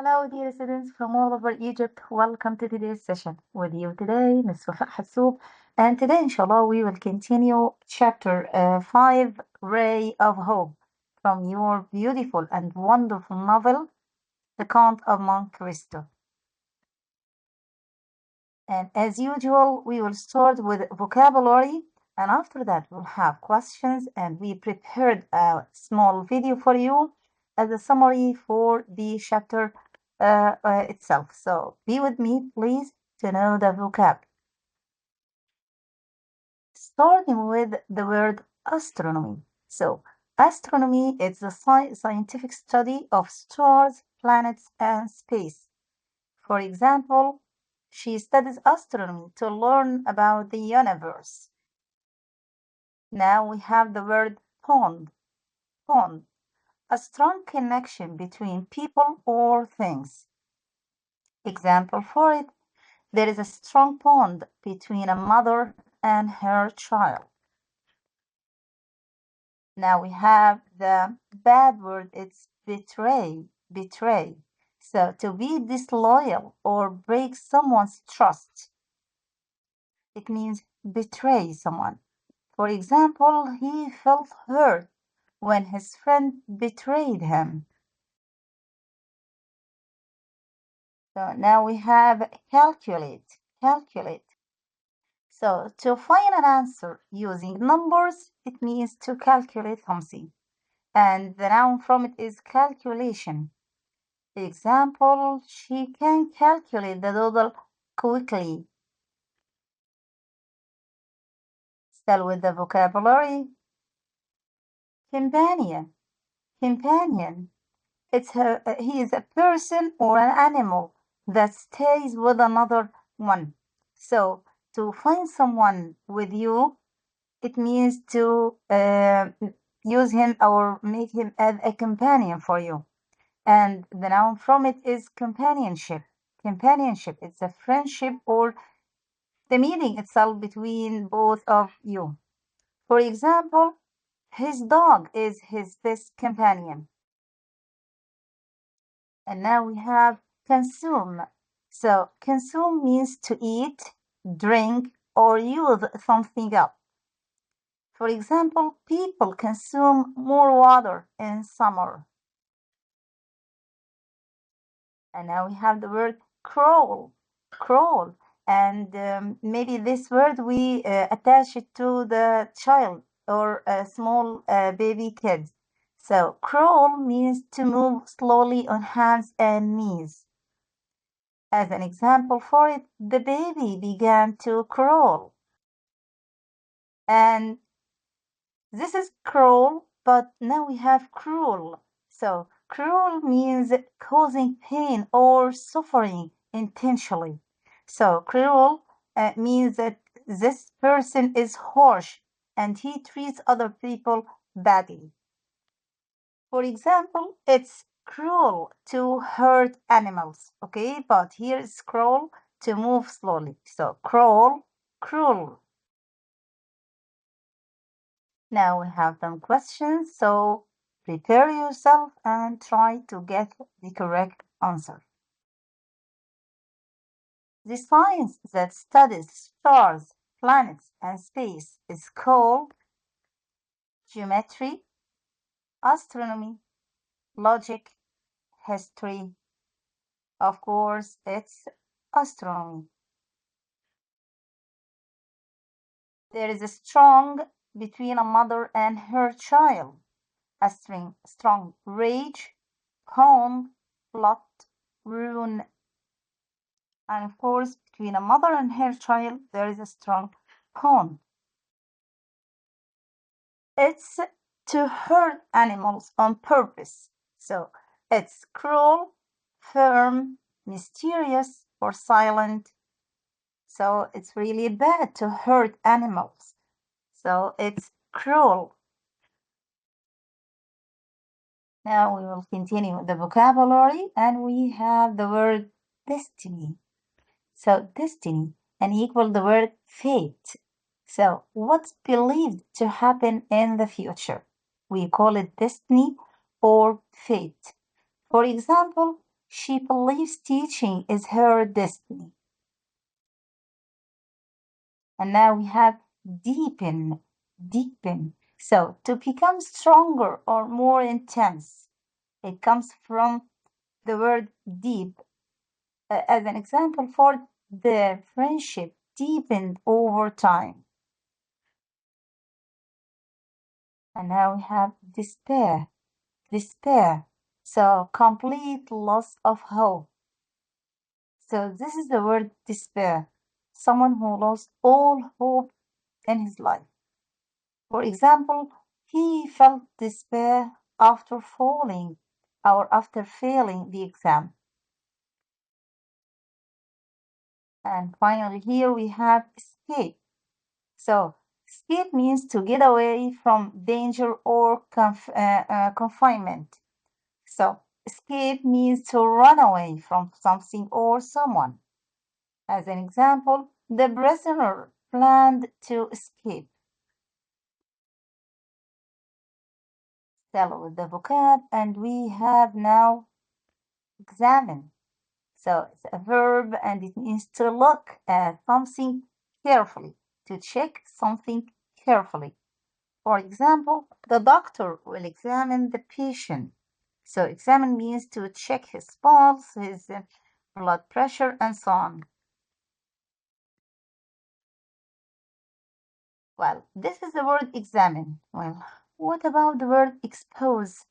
Hello, dear students from all over Egypt. Welcome to today's session. With you today, Ms. Wafa Hassoub. And today, inshallah, we will continue chapter 5, Ray of Hope, from your beautiful and wonderful novel, The Count of Monte Cristo. And as usual, we will start with vocabulary, and after that, we'll have questions. And we prepared a small video for you as a summary for the chapter itself. So be with me, please, to know the vocab. Starting with the word astronomy. So, astronomy is the scientific study of stars, planets, and space. For example, she studies astronomy to learn about the universe. Now we have the word pond. Pond, a strong connection between people or things. Example for it, there is a strong bond between a mother and her child. Now we have the bad word, it's betray, betray. So to be disloyal or break someone's trust, it means betray someone. For example, he felt hurt when his friend betrayed him. So now we have calculate, calculate. So to find an answer using numbers, it means to calculate something. And the noun from it is calculation. Example, she can calculate the total quickly. Still with the vocabulary. Companion, companion. He is a person or an animal that stays with another one. So to find someone with you, it means to use him or make him as a companion for you. And the noun from it is companionship. Companionship, it's a friendship or the meeting itself between both of you. For example, his dog is his best companion. And now we have consume. So consume means to eat, drink, or use something up. For example, people consume more water in summer. And now we have the word crawl, crawl. And maybe this word we attach it to the child or a small baby kid. So crawl means to move slowly on hands and knees. As an example for it, the baby began to crawl. And this is crawl, but now we have cruel. So cruel means causing pain or suffering intentionally. So cruel means that this person is harsh and he treats other people badly. For example, it's cruel to hurt animals, okay? But here is crawl to move slowly. So crawl, cruel. Now we have some questions, so prepare yourself and try to get the correct answer. The science that studies stars, planets, and space is called geometry, astronomy, logic, history. Of course, it's astronomy. There is a strong between a mother and her child, a strong rage, calm, plot, ruin. And of course, between a mother and her child, there is a strong bond. It's to hurt animals on purpose. So it's cruel, firm, mysterious, or silent. So it's really bad to hurt animals. So it's cruel. Now we will continue with the vocabulary and we have the word destiny. So destiny and equal the word fate. So what's believed to happen in the future? We call it destiny or fate. For example, She believes teaching is her destiny. And now we have deepen, deepen. So to become stronger or more intense, it comes from the word deep. As an example for the friendship deepened over time. And now we have despair, despair. So complete loss of hope. So this is the word despair. Someone who lost all hope in his life. For example, he felt despair after falling or after failing the exam. And finally, here we have escape. So, escape means to get away from danger or confinement. So, escape means to run away from something or someone. As an example, the prisoner planned to escape. Still with the vocab, and we have now examine. So it's a verb and it means to look at something carefully, to check something carefully. For example, the doctor will examine the patient. So examine means to check his pulse, his blood pressure, and so on. Well, this is the word examine. Well, what about the word expose?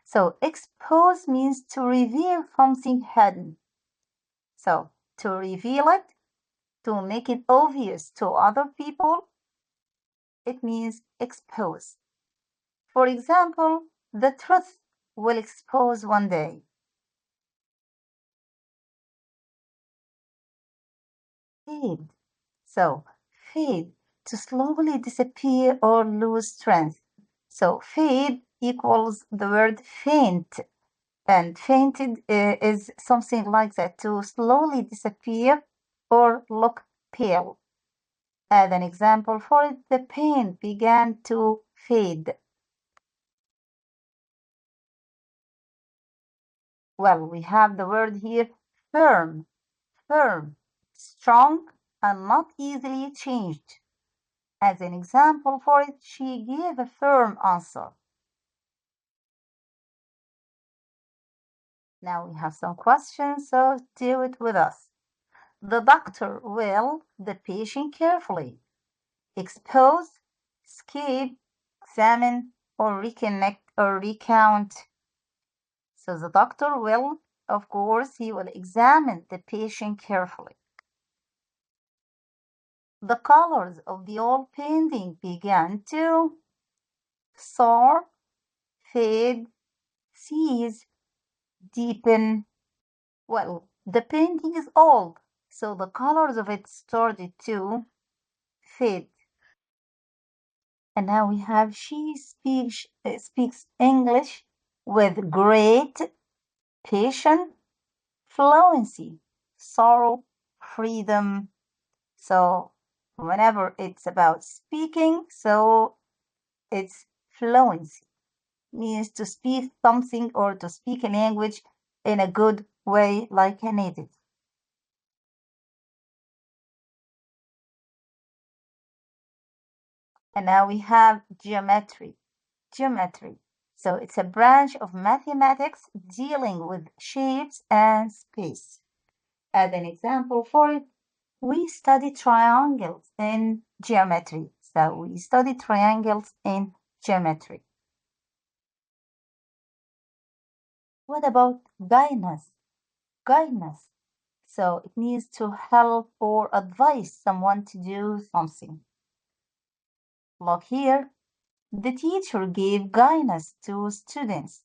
So expose means to reveal something hidden. So to reveal it, to make it obvious to other people, it means expose. For example, the truth will expose one day. Fade. So fade, to slowly disappear or lose strength. So fade equals the word faint. And fainted is something like that, to slowly disappear or look pale. As an example for it, the pain began to fade. Well, we have the word here, firm, firm, strong, and not easily changed. As an example for it, she gave a firm answer. Now we have some questions, so do it with us. The doctor will the patient carefully expose, escape, examine, or reconnect or recount. So the doctor will, of course, he will examine the patient carefully. The colors of the old painting began to soar, fade, cease, deepen. Well, the painting is old, so the colors of it started to fade. And now we have she speaks English with great patience, fluency, sorrow, freedom. So whenever it's about speaking, so it's fluency, means to speak something or to speak a language in a good way like a native. And now we have geometry. Geometry. So it's a branch of mathematics dealing with shapes and space. As an example for it, we study triangles in geometry. So we study triangles in geometry. What about guidance? Guidance. So it means to help or advise someone to do something. Look here, the teacher gave guidance to students.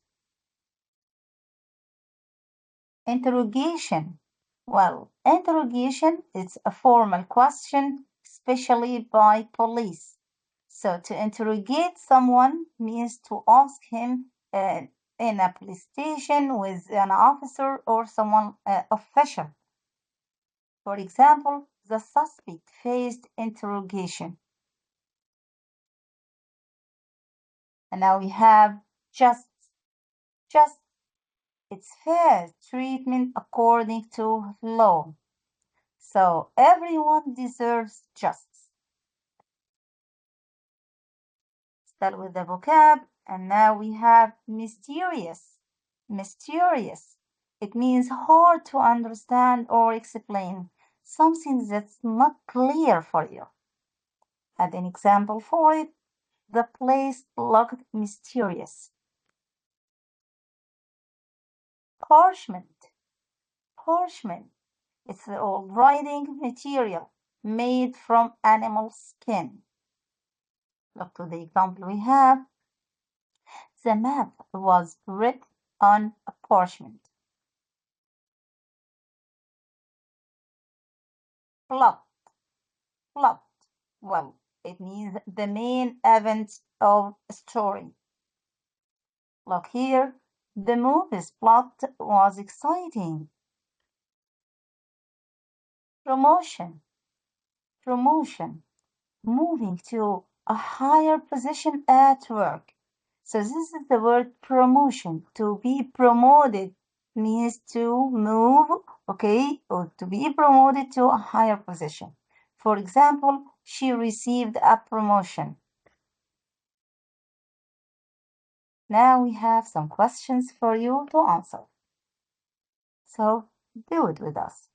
Interrogation. Well, interrogation is a formal question, especially by police. So to interrogate someone means to ask him in a police station with an officer or someone official. For example, the suspect faced interrogation. And now we have just, just. It's fair treatment according to law. So everyone deserves justice. Start with the vocab, and now we have mysterious. Mysterious. It means hard to understand or explain, something that's not clear for you. And an example for it, the place looked mysterious. Parchment. Parchment. It's the old writing material made from animal skin. Look to the example we have. The map was written on a parchment. Plot. Plot. Well, it means the main event of a story. Look here. The movie's plot was exciting. Promotion. Promotion. Moving to a higher position at work. So this is the word promotion. To be promoted means to move, okay, or to be promoted to a higher position. For example, she received a promotion. Now we have some questions for you to answer. So do it with us.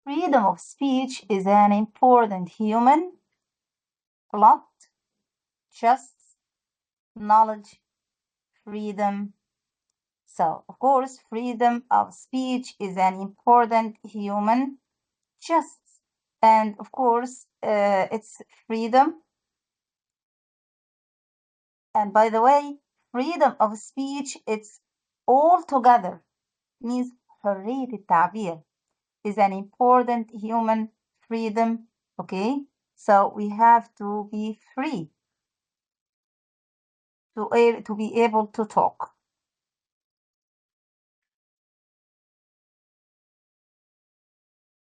Freedom of speech is an important human plot, justice, knowledge, freedom. So, of course, freedom of speech is an important human justice. And of course, it's freedom. And by the way, freedom of speech, it's all together, means حرية التعبير is an important human freedom. Okay, so we have to be free to be able to talk.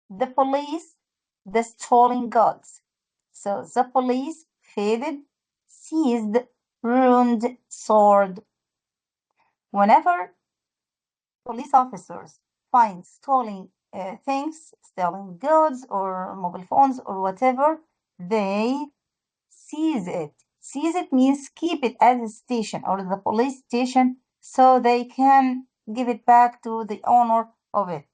The police, the stolen goods. So the police faded, seized, ruined, sword. Whenever police officers find stolen things, stolen goods or mobile phones or whatever, they seize it. Seize it means keep it at the station or the police station so they can give it back to the owner of it.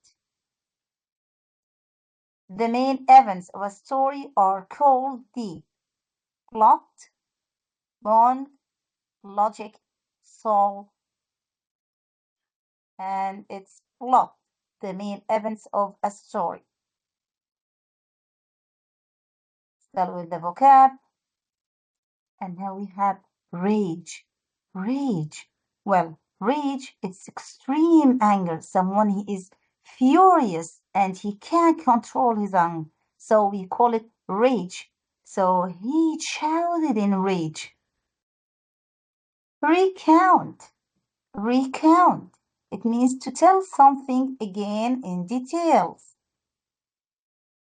The main events of a story are called the plot, bond, logic, soul, and its plot, the main events of a story. Start with the vocab, and now we have rage. Rage. Well, rage is extreme anger. Someone he is furious and he can't control his anger. So we call it rage. So he shouted in rage. Recount. Recount. It means to tell something again in details.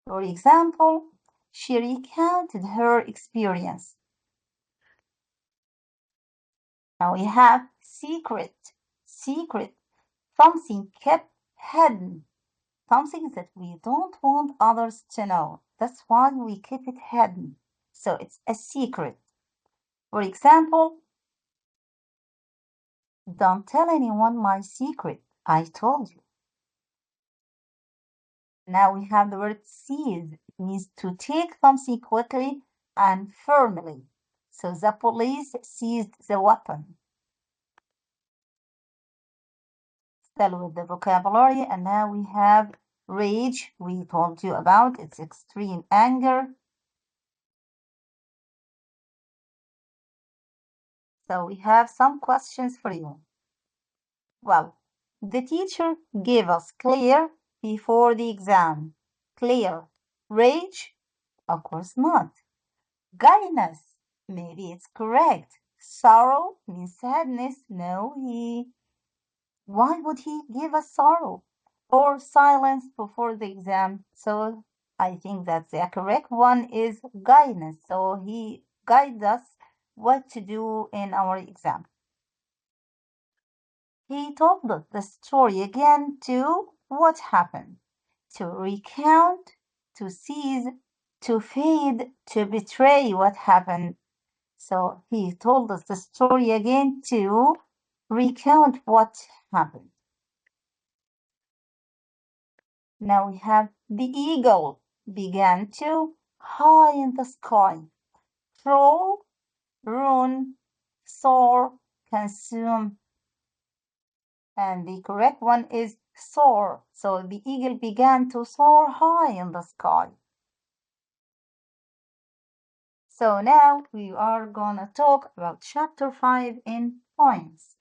For example, she recounted her experience. Now we have secret. Secret. Something kept hidden. Something that we don't want others to know. That's why we keep it hidden. So it's a secret. For example, don't tell anyone my secret. I told you. Now we have the word seize. It means to take something quickly and firmly. So the police seized the weapon. Still with the vocabulary, and now we have rage. We told you about its extreme anger. So we have some questions for you. Well, the teacher gave us clear before the exam. Clear. Rage? Of course not. Guidance? Maybe it's correct. Sorrow means sadness. No, why would he give us sorrow? Or silence before the exam. So I think that the correct one is guidance. So he guides us what to do in our exam. He told the story again to what happened, to recount, to seize, to fade, to betray what happened. So he told us the story again to recount what happened. Now we have the eagle began to high in the sky, crawl, run, soar, consume, and the correct one is soar. So the eagle began to soar high in the sky. So now we are gonna talk about chapter 5 in points.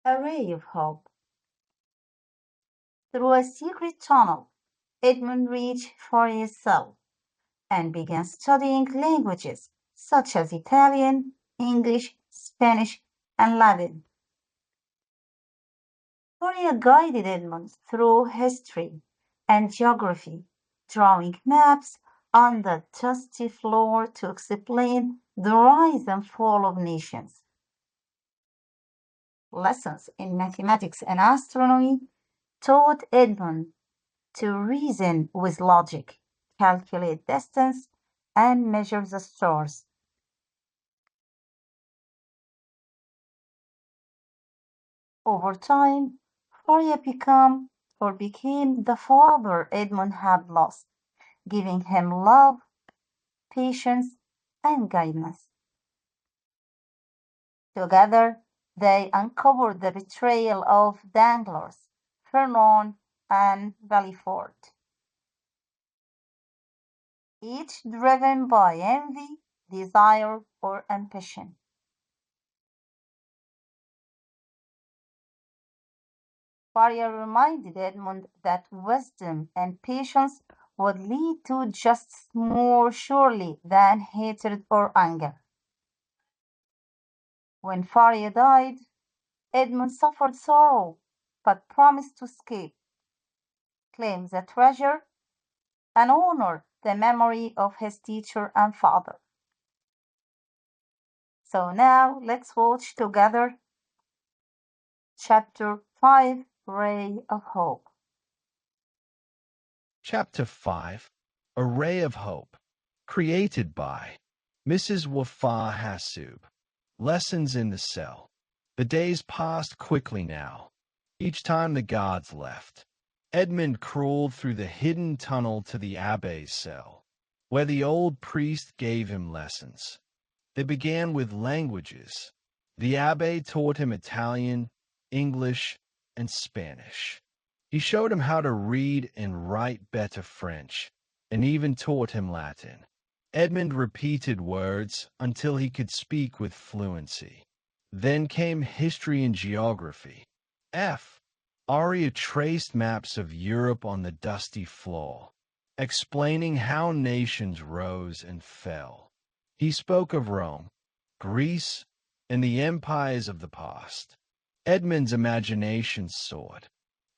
A ray of hope. Through a secret tunnel, Edmund reached Fourier's cell and began studying languages such as Italian, English, Spanish, and Latin. Fourier guided Edmund through history and geography, drawing maps on the dusty floor to explain the rise and fall of nations. Lessons in mathematics and astronomy taught Edmund to reason with logic, calculate distance, and measure the stars. Over time, Fourier became the father Edmund had lost, giving him love, patience, and guidance. Together, they uncovered the betrayal of Danglars, Fernand, and Villefort, each driven by envy, desire, or ambition. Fourier reminded Edmund that wisdom and patience would lead to justice more surely than hatred or anger. When Fourier died, Edmund suffered sorrow, but promised to escape, claim the treasure, and honor the memory of his teacher and father. So now let's watch together Chapter 5, Ray of Hope. Chapter 5, A Ray of Hope, created by Mrs. Wafa Hassoub. Lessons in the Cell. The days passed quickly now. Each time the guards left, Edmund crawled through the hidden tunnel to the abbé's cell, where the old priest gave him lessons. They began with languages. The abbé taught him Italian, English, and Spanish. He showed him how to read and write better French, and even taught him Latin. Edmund repeated words until he could speak with fluency. Then came history and geography. Aria traced maps of Europe on the dusty floor, explaining how nations rose and fell. He spoke of Rome, Greece, and the empires of the past. Edmund's imagination soared.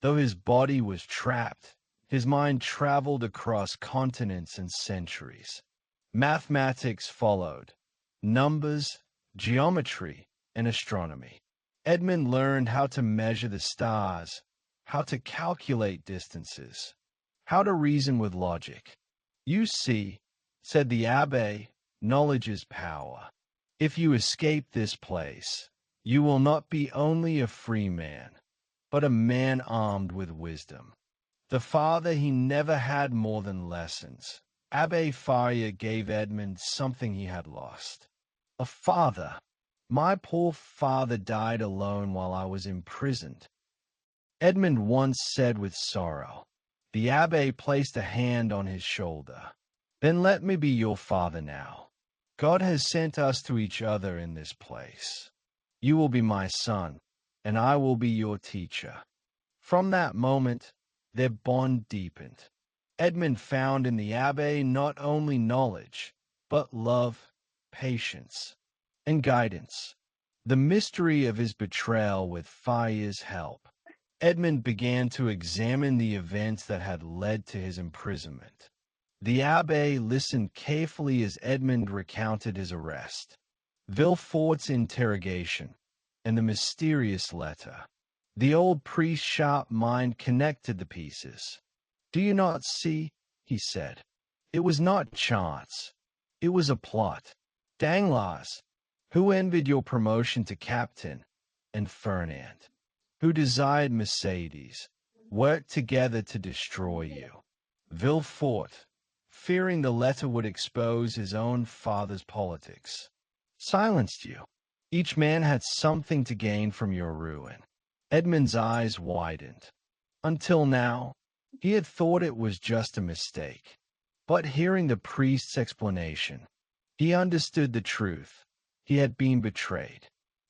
Though his body was trapped, his mind traveled across continents and centuries. Mathematics followed. Numbers, geometry, and astronomy. Edmund learned how to measure the stars, how to calculate distances, how to reason with logic. You see, said the abbé, knowledge is power. If you escape this place, you will not be only a free man, but a man armed with wisdom. The father he never had more than lessons. Abbé Faria gave Edmund something he had lost. A father. My poor father died alone while I was imprisoned. Edmund once said with sorrow. The abbé placed a hand on his shoulder. Then let me be your father now. God has sent us to each other in this place. You will be my son, and I will be your teacher. From that moment, their bond deepened. Edmund found in the abbé not only knowledge, but love, patience, and guidance. The mystery of his betrayal with Faria's help. Edmund began to examine the events that had led to his imprisonment. The abbé listened carefully as Edmund recounted his arrest, Villefort's interrogation, and the mysterious letter. The old priest's sharp mind connected the pieces. "Do you not see?" he said. "It was not chance. It was a plot. Danglars, who envied your promotion to captain, and Fernand, who desired Mercedes, worked together to destroy you. Villefort, fearing the letter would expose his own father's politics, silenced you. Each man had something to gain from your ruin." Edmund's eyes widened. Until now, he had thought it was just a mistake. But hearing the priest's explanation, he understood the truth. He had been betrayed.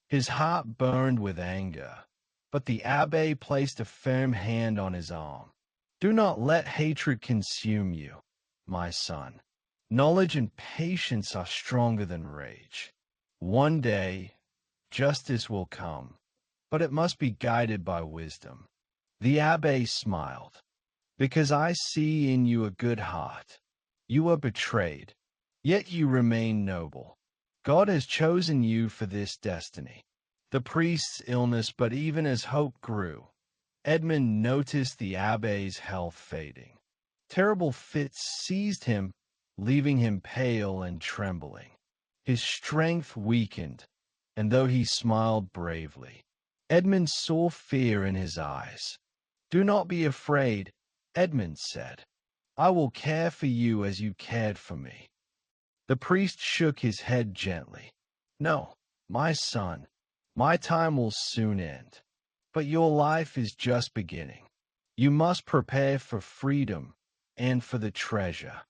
His heart burned with anger, but the abbé placed a firm hand on his arm. "Do not let hatred consume you, my son. Knowledge and patience are stronger than rage. One day, justice will come, but it must be guided by wisdom." The abbé smiled. "Because I see in you a good heart. You were betrayed, yet you remain noble. God has chosen you for this destiny." The priest's illness, but even as hope grew, Edmund noticed the abbé's health fading. Terrible fits seized him, leaving him pale and trembling. His strength weakened, and though he smiled bravely, Edmund saw fear in his eyes. "Do not be afraid," Edmund said. "I will care for you as you cared for me." The priest shook his head gently. "No, my son, my time will soon end, but your life is just beginning. You must prepare for freedom and for the treasure."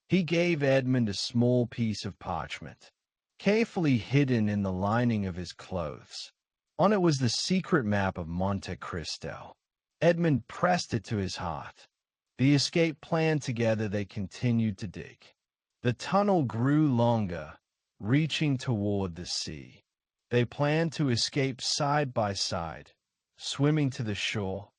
He gave Edmund a small piece of parchment, carefully hidden in the lining of his clothes. On it was the secret map of Monte Cristo. Edmund pressed it to his heart. The escape plan together, they continued to dig. The tunnel grew longer, reaching toward the sea. They planned to escape side by side, swimming to the shore,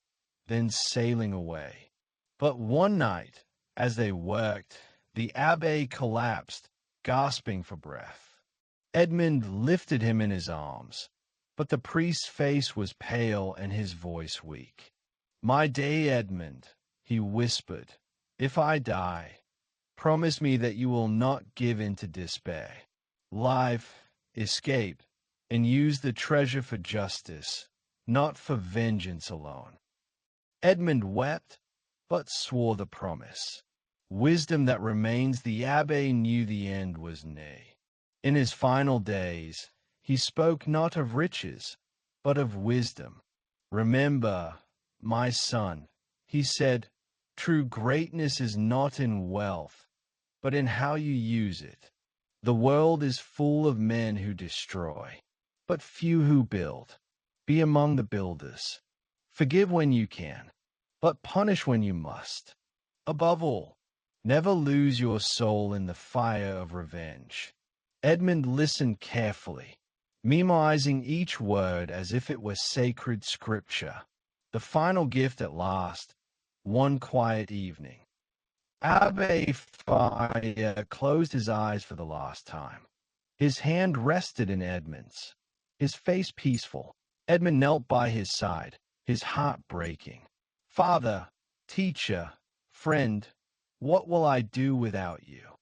then sailing away. But one night, as they worked, the abbé collapsed, gasping for breath. Edmund lifted him in his arms, but the priest's face was pale and his voice weak. "My day, Edmund," he whispered, "if I die, promise me that you will not give in to despair. Life, escape, and use the treasure for justice, not for vengeance alone." Edmund wept, but swore the promise. Wisdom that remains, the abbé knew the end was near. In his final days, he spoke not of riches, but of wisdom. "Remember, my son," he said, "true greatness is not in wealth, but in how you use it. The world is full of men who destroy, but few who build. Be among the builders. Forgive when you can, but punish when you must. Above all, never lose your soul in the fire of revenge." Edmund listened carefully, memorizing each word as if it were sacred scripture. The final gift at last, one quiet evening. Abbe Fire closed his eyes for the last time. His hand rested in Edmund's, his face peaceful. Edmund knelt by his side, his heart breaking. "Father, teacher, friend, what will I do without you?"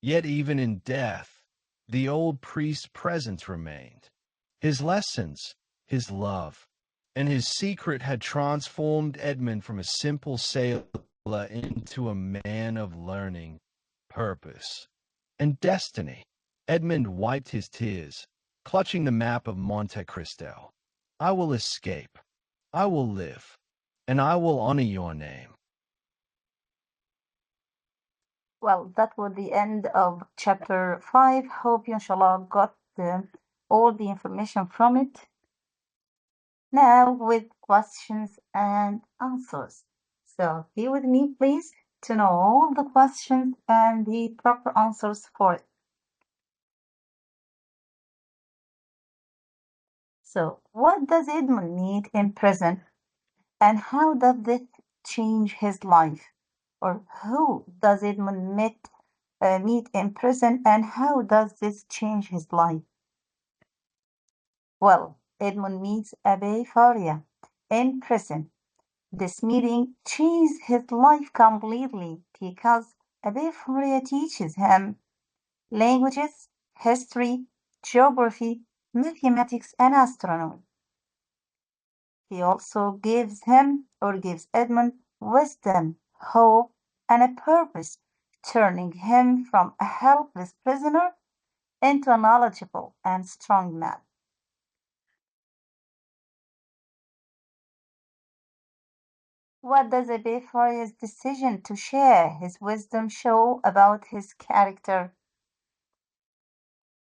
Yet even in death, the old priest's presence remained. His lessons, his love, and his secret had transformed Edmund from a simple sailor into a man of learning, purpose, and destiny. Edmund wiped his tears, clutching the map of Monte Cristo. "I will escape. I will live, and I will honor your name." Well, that was the end of chapter 5. Hope you, inshallah, got all the information from it. Now with questions and answers. So be with me, please, to know all the questions and the proper answers for it. So what does Edmund need in prison, and how does this change his life? Or who does Edmund meet meet in prison, and how does this change his life? Well, Edmund meets Abe Faria in prison. This meeting changed his life completely because Abe Faria teaches him languages, history, geography, mathematics, and astronomy. He also gives Edmund wisdom, hope, and a purpose, turning him from a helpless prisoner into a knowledgeable and strong man. What does Abefaria's decision to share his wisdom show about his character?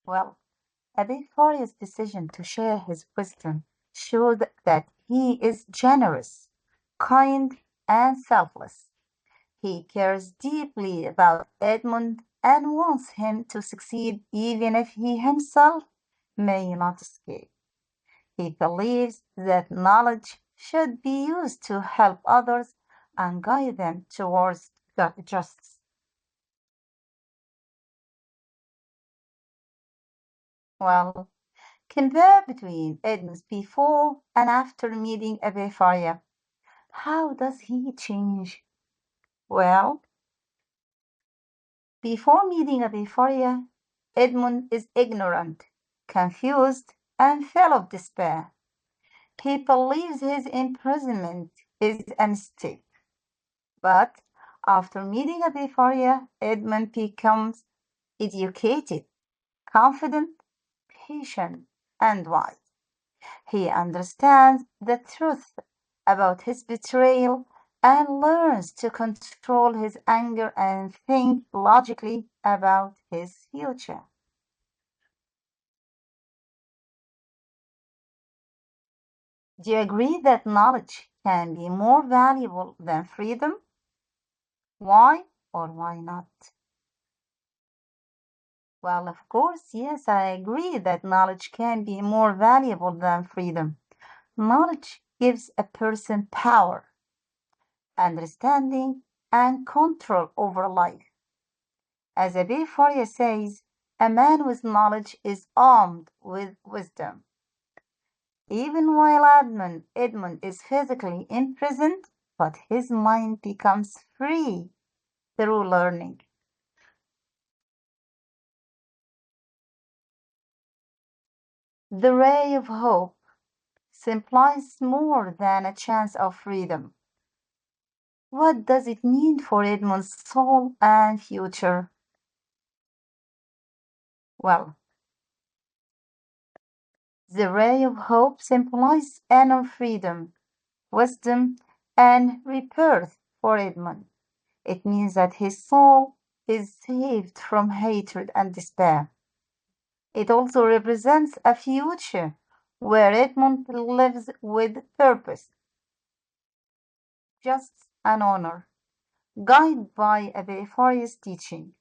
Well, Abefaria's decision to share his wisdom showed that he is generous, kind, and selfless. He cares deeply about Edmund and wants him to succeed even if he himself may not escape. He believes that knowledge should be used to help others and guide them towards justice. Well, compare between Edmund before and after meeting Abifaria. How does he change? Well, before meeting Abifaria, Edmund is ignorant, confused, and full of despair. He believes his imprisonment is a mistake. But after meeting Abifaria, Edmund becomes educated, confident, patient, and wise. He understands the truth about his betrayal and learns to control his anger and think logically about his future. Do you agree that knowledge can be more valuable than freedom? Why or why not? Well, of course, yes, I agree that knowledge can be more valuable than freedom. Knowledge gives a person power, understanding, and control over life. As Abi Faria says, a man with knowledge is armed with wisdom. Even while Edmund is physically imprisoned, but his mind becomes free through learning. The ray of hope implies more than a chance of freedom. What does it mean for Edmund's soul and future? Well, the ray of hope symbolizes inner freedom, wisdom, and rebirth for Edmund. It means that his soul is saved from hatred and despair. It also represents a future where Edmund lives with purpose, justice, and honor, guided by Abefaria's teaching.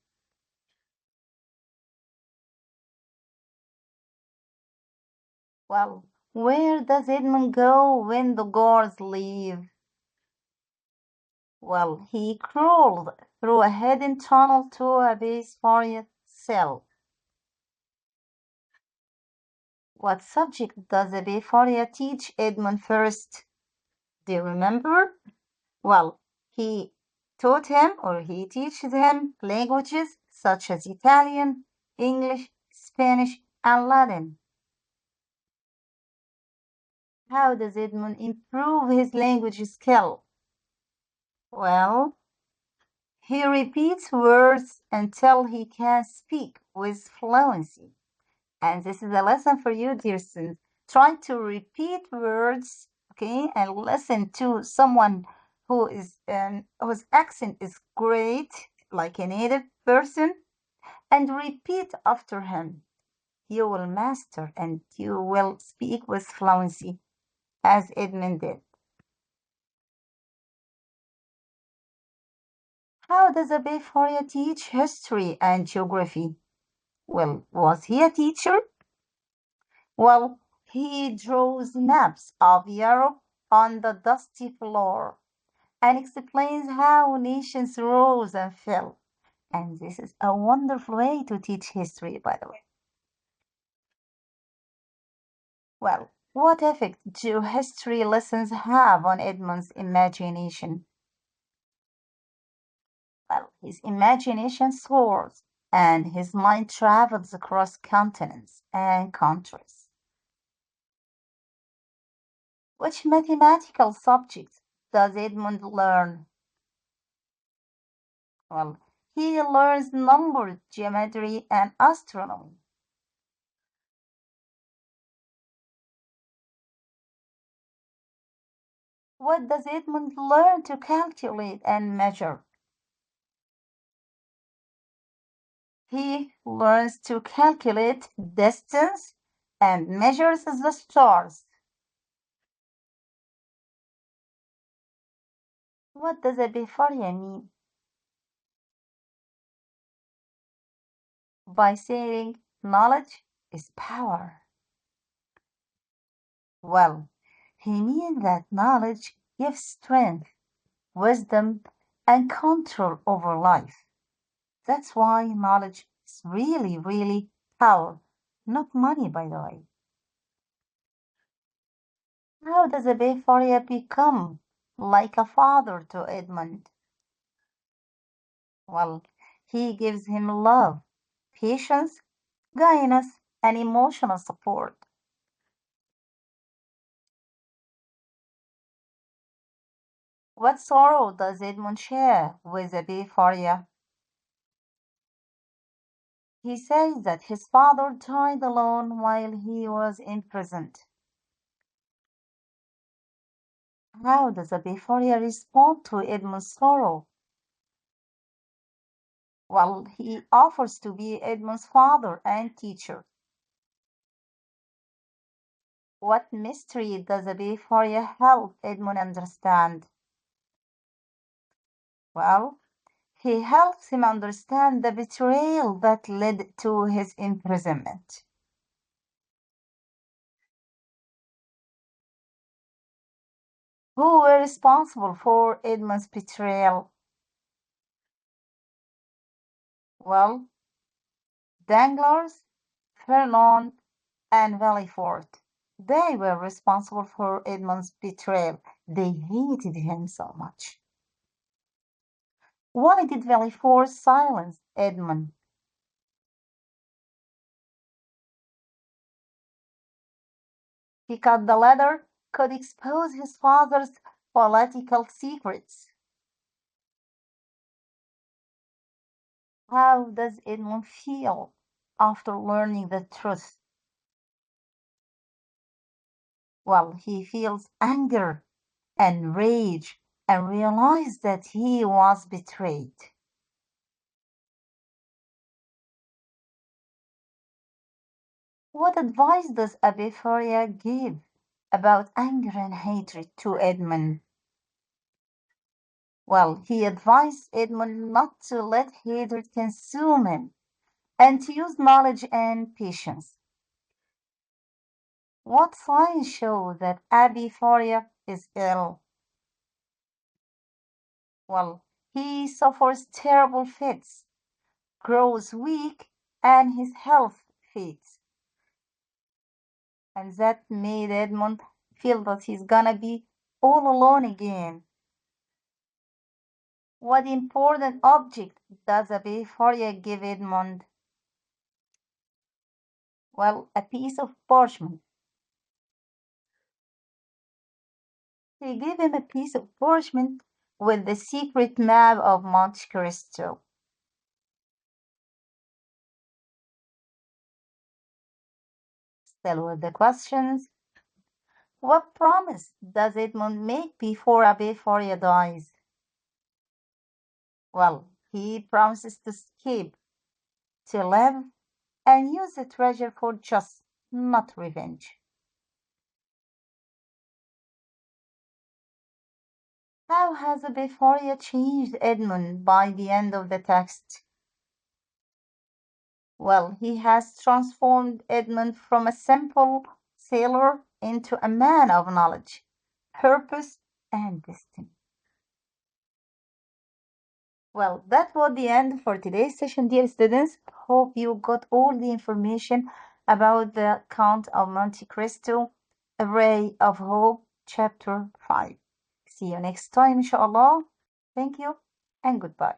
Well, where does Edmund go when the guards leave? Well, he crawled through a hidden tunnel to Abefaria's cell. What subject does Abefaria teach Edmund first? Do you remember? Well, he taught him or he teaches him languages such as Italian, English, Spanish, and Latin. How does Edmund improve his language skill? Well, he repeats words until he can speak with fluency. And this is a lesson for you, dear students. Try to repeat words, okay, and listen to someone whose accent is great, like a native person, and repeat after him. You will master and you will speak with fluency, as Edmund did. How does Abifaria teach history and geography? Well, was he a teacher? Well, he draws maps of Europe on the dusty floor and explains how nations rose and fell. And this is a wonderful way to teach history, by the way. Well, what effect do history lessons have on Edmund's imagination? Well, his imagination soars and his mind travels across continents and countries. Which mathematical subjects does Edmund learn? Well, he learns numbers, geometry, and astronomy. What does Edmund learn to calculate and measure? He learns to calculate distance and measures the stars. What does a Befaria mean? By saying knowledge is power. Well, he means that knowledge gives strength, wisdom, and control over life. That's why knowledge is really, really power, not money, by the way. How does a Befaria become like a father to Edmund? Well, he gives him love, patience, guidance, and emotional support. What sorrow does Edmund share with the Befaria? He says that his father died alone while he was imprisoned. How does the Befaria respond to Edmund's sorrow? Well, he offers to be Edmund's father and teacher. What mystery does the Befaria help Edmund understand? Well, he helps him understand the betrayal that led to his imprisonment. Who were responsible for Edmund's betrayal? Well, Danglars, Fernand, and Villefort. They were responsible for Edmund's betrayal. They hated him so much. Why did Villefort silence Edmund? Because the latter could expose his father's political secrets. How does Edmund feel after learning the truth? Well, he feels anger and rage and realizes that he was betrayed. What advice does Abifaria give about anger and hatred to Edmund? Well, he advised Edmund not to let hatred consume him and to use knowledge and patience. What signs show that Abifaria is ill? Well, he suffers terrible fits, grows weak, and his health fades. And that made Edmund feel that he's gonna be all alone again. What important object does Abifaria give Edmund? Well, a piece of parchment. He gave him a piece of parchment with the secret map of Monte Cristo. Still with the questions. What promise does Edmund make before Abifaria dies? Well, he promises to escape, to live, and use the treasure for justice, not revenge. How has Abifaria changed Edmund by the end of the text? Well, he has transformed Edmund from a simple sailor into a man of knowledge, purpose, and destiny. Well, that was the end for today's session, dear students. Hope you got all the information about the Count of Monte Cristo, A Ray of Hope, Chapter 5. See you next time, inshallah. Thank you and goodbye.